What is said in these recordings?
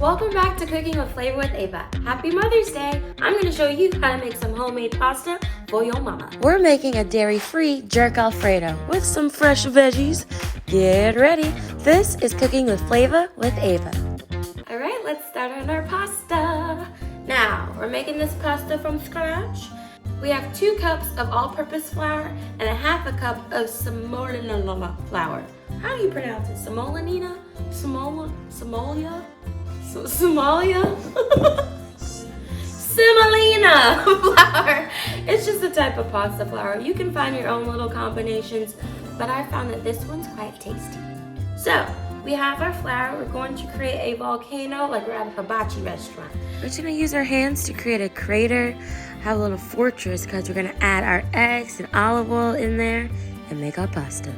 Welcome back to Cooking with Flavor with Ava. Happy Mother's Day! I'm going to show you how to make some homemade pasta for your mama. We're making a dairy-free jerk Alfredo with some fresh veggies. Get ready. This is Cooking with Flavor with Ava. Alright, let's start on our pasta. Now, we're making this pasta from scratch. We have 2 cups of all-purpose flour and a half a cup of semolina flour. How do you pronounce it? Semolina? Semolina flour. It's just a type of pasta flour. You can find your own little combinations, but I found that this one's quite tasty. So, we have our flour. We're going to create a volcano like we're at a hibachi restaurant. We're just going to use our hands to create a crater, have a little fortress, because we're going to add our eggs and olive oil in there and make our pasta.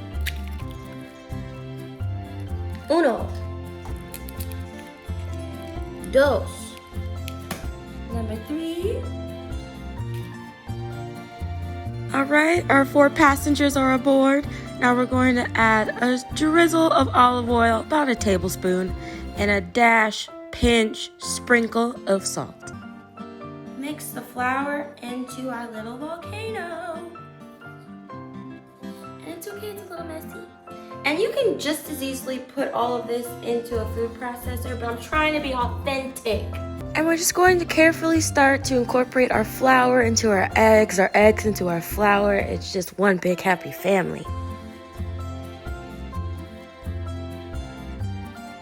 Uno. Dos. Number 3. All right, our 4 passengers are aboard. Now we're going to add a drizzle of olive oil, about a tablespoon, and a dash, pinch, sprinkle of salt. Mix the flour into our little volcano. And it's okay, it's a little messy. And you can just as easily put all of this into a food processor, but I'm trying to be authentic. And we're just going to carefully start to incorporate our flour into our eggs into our flour. It's just one big happy family.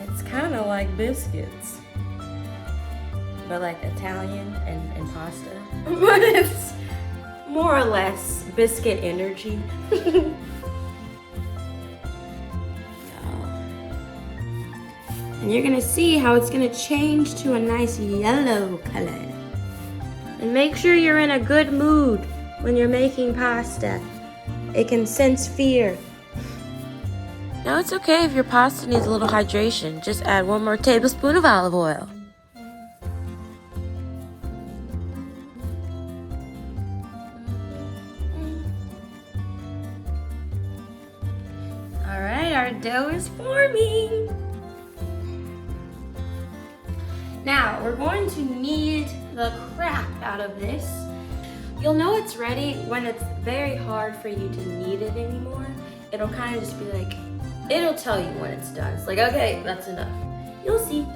It's kind of like biscuits, but like Italian and pasta. But it's more or less biscuit energy. And you're gonna see how it's gonna change to a nice yellow color. And make sure you're in a good mood when you're making pasta. It can sense fear. Now it's okay if your pasta needs a little hydration. Just add 1 more tablespoon of olive oil. All right, our dough is forming. Now, we're going to knead the crap out of this. You'll know it's ready when it's very hard for you to knead it anymore. It'll kind of just be like, it'll tell you when it's done. It's like, okay, that's enough. You'll see.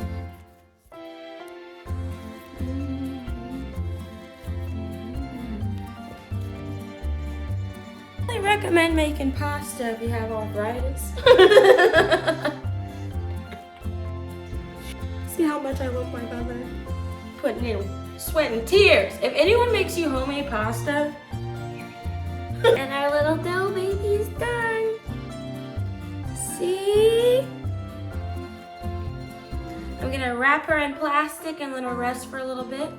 I recommend making pasta if you have arthritis. See how much I love my mother? Putting in sweat and tears. If anyone makes you homemade pasta, and our little dough baby is done. See? I'm gonna wrap her in plastic and let her rest for a little bit.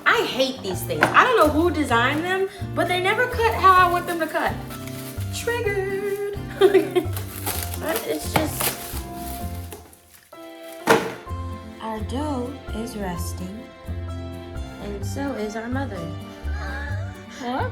I hate these things. I don't know who designed them, but they never cut how I want them to cut. Triggered. But it's just, our dough is resting, and so is our mother. Huh?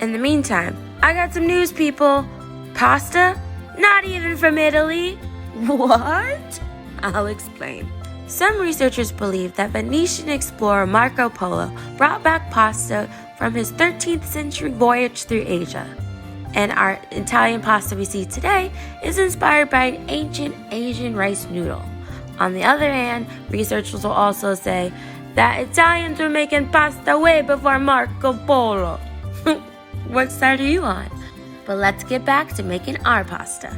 In the meantime, I got some news, people. Pasta? Not even from Italy. What? I'll explain. Some researchers believe that Venetian explorer Marco Polo brought back pasta from his 13th century voyage through Asia. And our Italian pasta we see today is inspired by an ancient Asian rice noodle. On the other hand, researchers will also say that Italians were making pasta way before Marco Polo. What side are you on? But let's get back to making our pasta.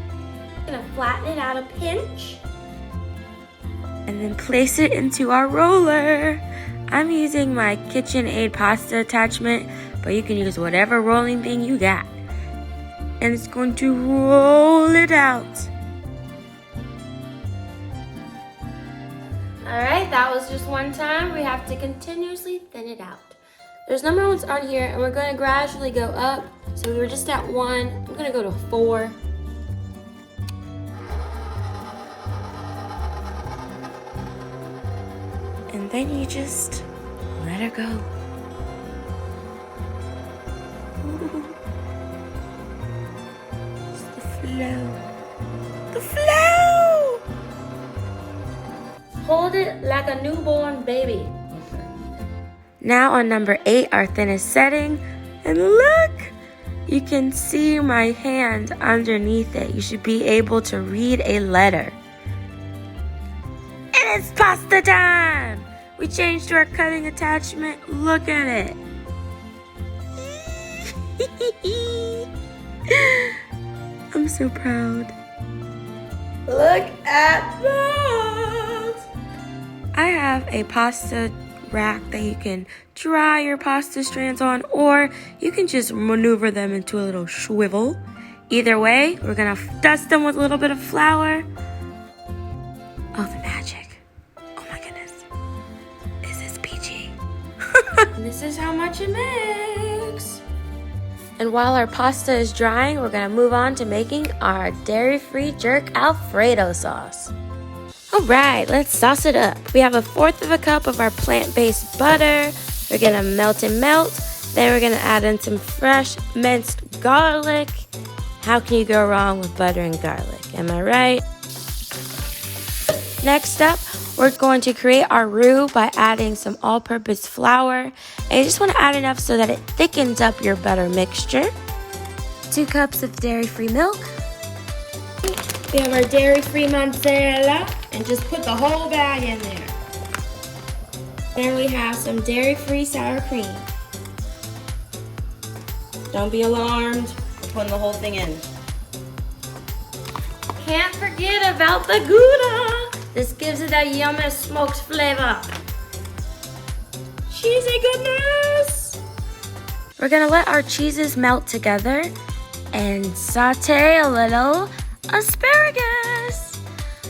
I'm gonna flatten it out a pinch. And then place it into our roller. I'm using my KitchenAid pasta attachment, but you can use whatever rolling thing you got. And it's going to roll it out. Alright, that was just one time. We have to continuously thin it out. There's numbers on here, and we're going to gradually go up. So we were just at 1. I'm going to go to 4. And then you just let her go. flow. The flow! Hold it like a newborn baby. Now on number 8, our thinnest setting. And look! You can see my hand underneath it. You should be able to read a letter. And it's pasta time! We changed to our cutting attachment. Look at it. I'm so proud. Look at that! I have a pasta rack that you can dry your pasta strands on, or you can just maneuver them into a little swivel. Either way, we're gonna dust them with a little bit of flour. Oh, the magic. Oh my goodness. Is this PG? This is how much it makes. And while our pasta is drying, we're gonna move on to making our dairy-free jerk Alfredo sauce. All right, let's sauce it up. We have 1/4 cup of our plant-based butter. We're gonna melt and melt. Then we're gonna add in some fresh minced garlic. How can you go wrong with butter and garlic? Am I right? Next up, we're going to create our roux by adding some all-purpose flour. And you just wanna add enough so that it thickens up your butter mixture. 2 cups of dairy-free milk. We have our dairy-free mozzarella, and just put the whole bag in there. Then we have some dairy-free sour cream. Don't be alarmed, we're putting the whole thing in. Can't forget about the Gouda. This gives it that yummy smoked flavor. Cheesy goodness. We're gonna let our cheeses melt together and saute a little asparagus.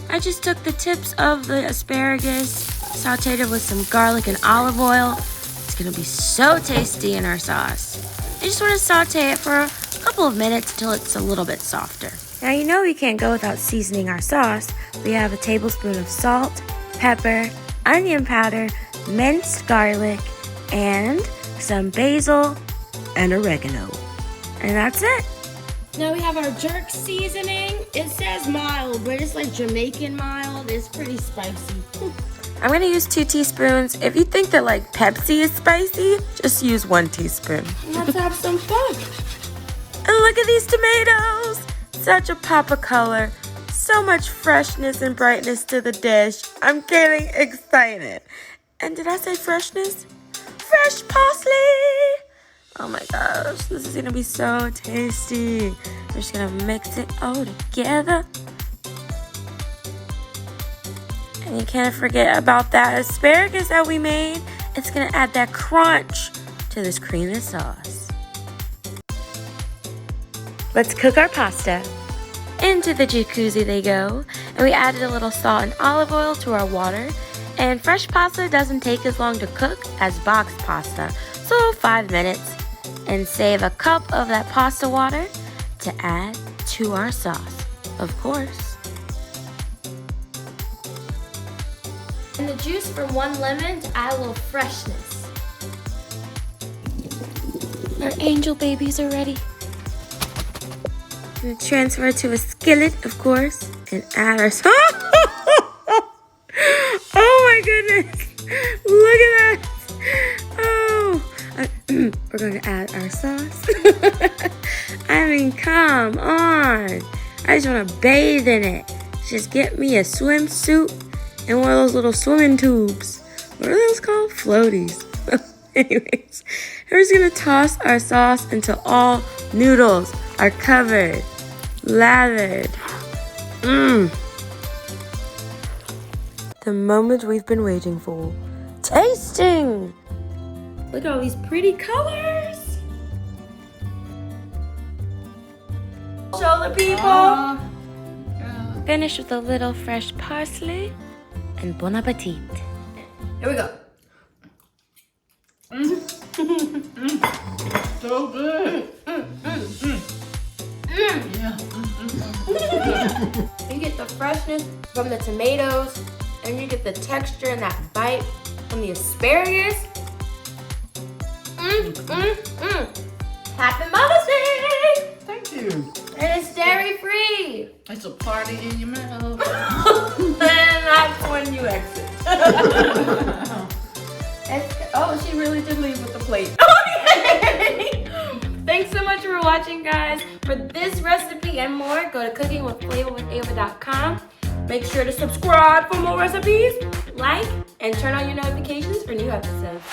I just took the tips of the asparagus, sauteed it with some garlic and olive oil. It's gonna be so tasty in our sauce. I just wanna saute it for a couple of minutes until it's a little bit softer. Now you know we can't go without seasoning our sauce. We have a tablespoon of salt, pepper, onion powder, minced garlic, and some basil and oregano. And that's it. Now we have our jerk seasoning. It says mild, but it's like Jamaican mild. It's pretty spicy. I'm gonna use 2 teaspoons. If you think that like Pepsi is spicy, just use 1 teaspoon. Let's have some fun. And look at these tomatoes! Such a pop of color. So much freshness and brightness to the dish. I'm getting excited. And did I say freshness? Fresh parsley! Oh my gosh, this is gonna be so tasty. We're just gonna mix it all together. And you can't forget about that asparagus that we made. It's gonna add that crunch to this creamy sauce. Let's cook our pasta. Into the jacuzzi they go. And we added a little salt and olive oil to our water. And fresh pasta doesn't take as long to cook as boxed pasta, so 5 minutes. And save a cup of that pasta water to add to our sauce, of course. And the juice from 1 lemon to add a little freshness. Our angel babies are ready. And transfer to a skillet, of course, and add our sauce. Oh my goodness! Look at that! Oh, we're going to add our sauce. I mean, come on! I just want to bathe in it. Just get me a swimsuit and one of those little swimming tubes. What are those called? Floaties. Anyways, we're just gonna toss our sauce until all noodles are covered, lathered. The moment we've been waiting for. Tasting! Look at all these pretty colors. Show the people. Finish with a little fresh parsley and bon appetit. Here we go. So good. Yeah. You get the freshness from the tomatoes, and you get the texture and that bite from the asparagus. Happy Mother's Day! Thank you. And it's dairy free. leave? It's a party in your mouth. And that's when you exit. Oh, she really did leave with the plate. Okay. Thanks so much for watching, guys. For this recipe and more, go to cookingwithflavawithava.com. Make sure to subscribe for more recipes, like, and turn on your notifications for new episodes.